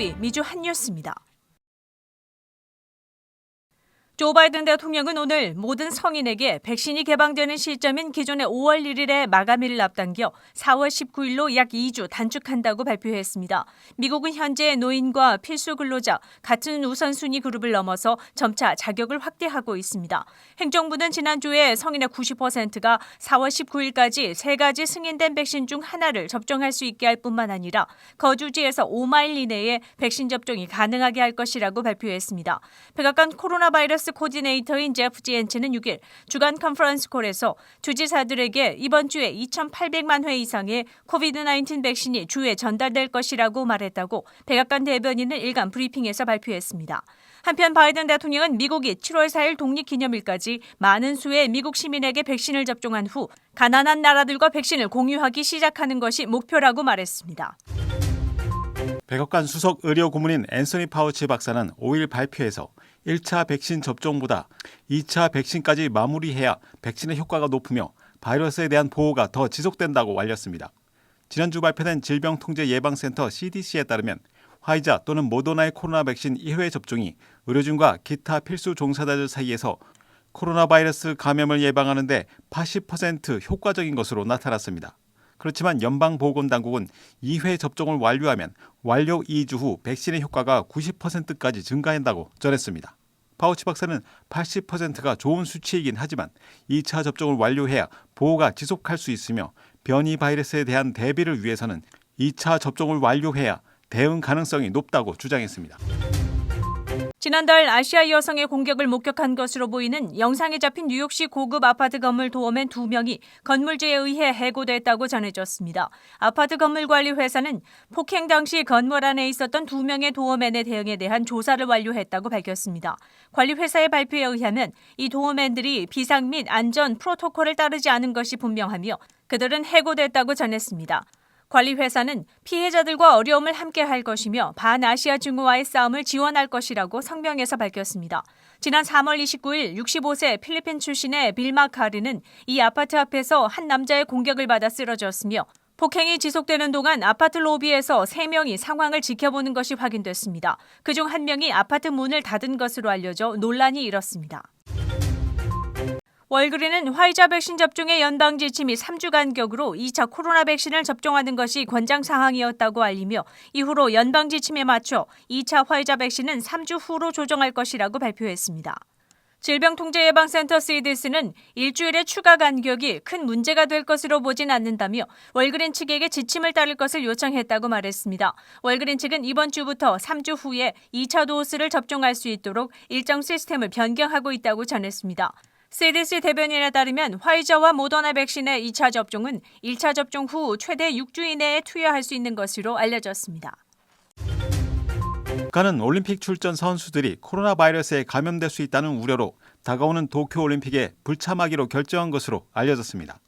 JTBC 미주 한뉴스입니다. 조 바이든 대통령은 오늘 모든 성인에게 백신이 개방되는 시점인 기존의 5월 1일에 마감일을 앞당겨 4월 19일로 약 2주 단축한다고 발표했습니다. 미국은 현재 노인과 필수 근로자 같은 우선순위 그룹을 넘어서 점차 자격을 확대하고 있습니다. 행정부는 지난주에 성인의 90%가 4월 19일까지 3가지 승인된 백신 중 하나를 접종할 수 있게 할 뿐만 아니라 거주지에서 5마일 이내에 백신 접종이 가능하게 할 것이라고 발표했습니다. 백악관 코로나 바이러스 코디네이터인 제프 지엔츠는 6일 주간 컨퍼런스 콜에서 주지사들에게 이번 주에 2,800만 회 이상의 코비드-19 백신이 주에 전달될 것이라고 말했다고 백악관 대변인은 일간 브리핑에서 발표했습니다. 한편 바이든 대통령은 미국이 7월 4일 독립기념일까지 많은 수의 미국 시민에게 백신을 접종한 후 가난한 나라들과 백신을 공유하기 시작하는 것이 목표라고 말했습니다. 백악관 수석 의료고문인 앤서니 파우치 박사는 5일 발표에서 1차 백신 접종보다 2차 백신까지 마무리해야 백신의 효과가 높으며 바이러스에 대한 보호가 더 지속된다고 알렸습니다. 지난주 발표된 질병통제예방센터 CDC에 따르면 화이자 또는 모더나의 코로나 백신 1회 접종이 의료진과 기타 필수 종사자들 사이에서 코로나 바이러스 감염을 예방하는 데 80% 효과적인 것으로 나타났습니다. 그렇지만 연방보건당국은 2회 접종을 완료하면 완료 2주 후 백신의 효과가 90%까지 증가한다고 전했습니다. 파우치 박사는 80%가 좋은 수치이긴 하지만 2차 접종을 완료해야 보호가 지속할 수 있으며 변이 바이러스에 대한 대비를 위해서는 2차 접종을 완료해야 대응 가능성이 높다고 주장했습니다. 지난달 아시아 여성의 공격을 목격한 것으로 보이는 영상에 잡힌 뉴욕시 고급 아파트 건물 도어맨 2명이 건물주에 의해 해고됐다고 전해졌습니다. 아파트 건물관리회사는 폭행 당시 건물 안에 있었던 2명의 도어맨의 대응에 대한 조사를 완료했다고 밝혔습니다. 관리회사의 발표에 의하면 이 도어맨들이 비상 및 안전 프로토콜을 따르지 않은 것이 분명하며 그들은 해고됐다고 전했습니다. 관리회사는 피해자들과 어려움을 함께 할 것이며 반아시아 증후와의 싸움을 지원할 것이라고 성명에서 밝혔습니다. 지난 3월 29일 65세 필리핀 출신의 빌마 카르는 이 아파트 앞에서 한 남자의 공격을 받아 쓰러졌으며 폭행이 지속되는 동안 아파트 로비에서 3명이 상황을 지켜보는 것이 확인됐습니다. 그중 1명이 아파트 문을 닫은 것으로 알려져 논란이 일었습니다. 월그린은 화이자 백신 접종의 연방 지침이 3주 간격으로 2차 코로나 백신을 접종하는 것이 권장 사항이었다고 알리며 이후로 연방 지침에 맞춰 2차 화이자 백신은 3주 후로 조정할 것이라고 발표했습니다. 질병통제예방센터 CDC는 일주일의 추가 간격이 큰 문제가 될 것으로 보진 않는다며 월그린 측에게 지침을 따를 것을 요청했다고 말했습니다. 월그린 측은 이번 주부터 3주 후에 2차 도스를 접종할 수 있도록 일정 시스템을 변경하고 있다고 전했습니다. CDC 대변인에 따르면 화이자와 모더나 백신의 2차 접종은 1차 접종 후 최대 6주 이내에 투여할 수 있는 것으로 알려졌습니다. 북한은 올림픽 출전 선수들이 코로나 바이러스에 감염될 수 있다는 우려로 다가오는 도쿄올림픽에 불참하기로 결정한 것으로 알려졌습니다.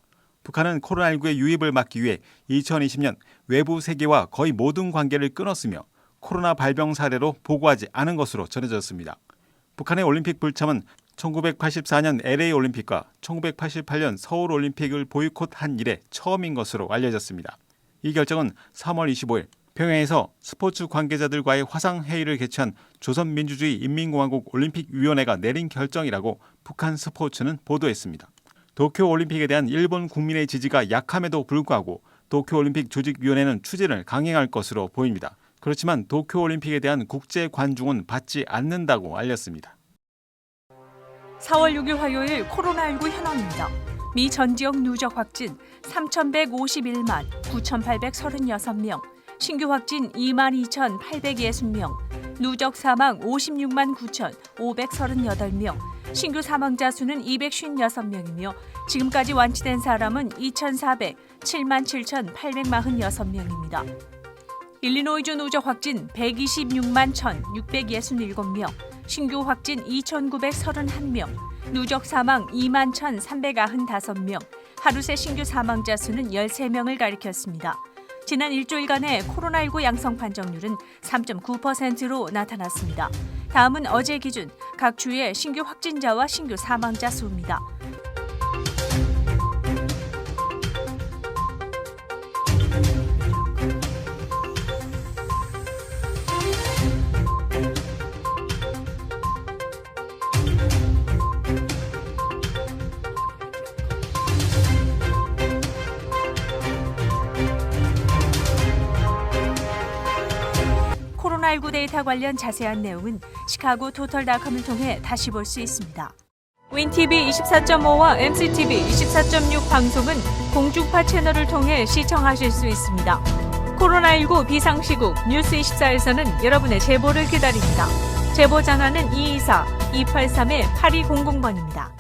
북한은 코로나19의 유입을 막기 위해 2020년 외부 세계와 거의 모든 관계를 끊었으며 코로나 발병 사례로 보고하지 않은 것으로 전해졌습니다. 북한의 올림픽 불참은 1984년 LA올림픽과 1988년 서울올림픽을 보이콧한 이래 처음인 것으로 알려졌습니다. 이 결정은 3월 25일 평양에서 스포츠 관계자들과의 화상회의를 개최한 조선민주주의 인민공화국 올림픽위원회가 내린 결정이라고 북한 스포츠는 보도했습니다. 도쿄올림픽에 대한 일본 국민의 지지가 약함에도 불구하고 도쿄올림픽 조직위원회는 추진을 강행할 것으로 보입니다. 그렇지만 도쿄올림픽에 대한 국제 관중은 받지 않는다고 알렸습니다. 4월 6일 화요일 코로나19 현황입니다. 미 전 지역 누적 확진 3,151만 9,836명, 신규 확진 22,860명, 누적 사망 56만 9,538명, 신규 사망자 수는 256명이며 지금까지 완치된 사람은 2,407만 7,846명입니다. 일리노이주 누적 확진 126만 1,667명, 신규 확진 2,931명, 누적 사망 2만 1,395명, 하루 새 신규 사망자 수는 13명을 가리켰습니다. 지난 일주일간의 코로나19 양성 판정률은 3.9%로 나타났습니다. 다음은 어제 기준 각 주의 신규 확진자와 신규 사망자 수입니다. 코로나19 데이터 관련 자세한 내용은 시카고 토털닷컴을 통해 다시 볼 수 있습니다. 윈TV 24.5와 MCTV 24.6 방송은 공중파 채널을 통해 시청하실 수 있습니다. 코로나19 비상시국 뉴스24에서는 여러분의 제보를 기다립니다. 제보 전화는 224-283-8200번입니다.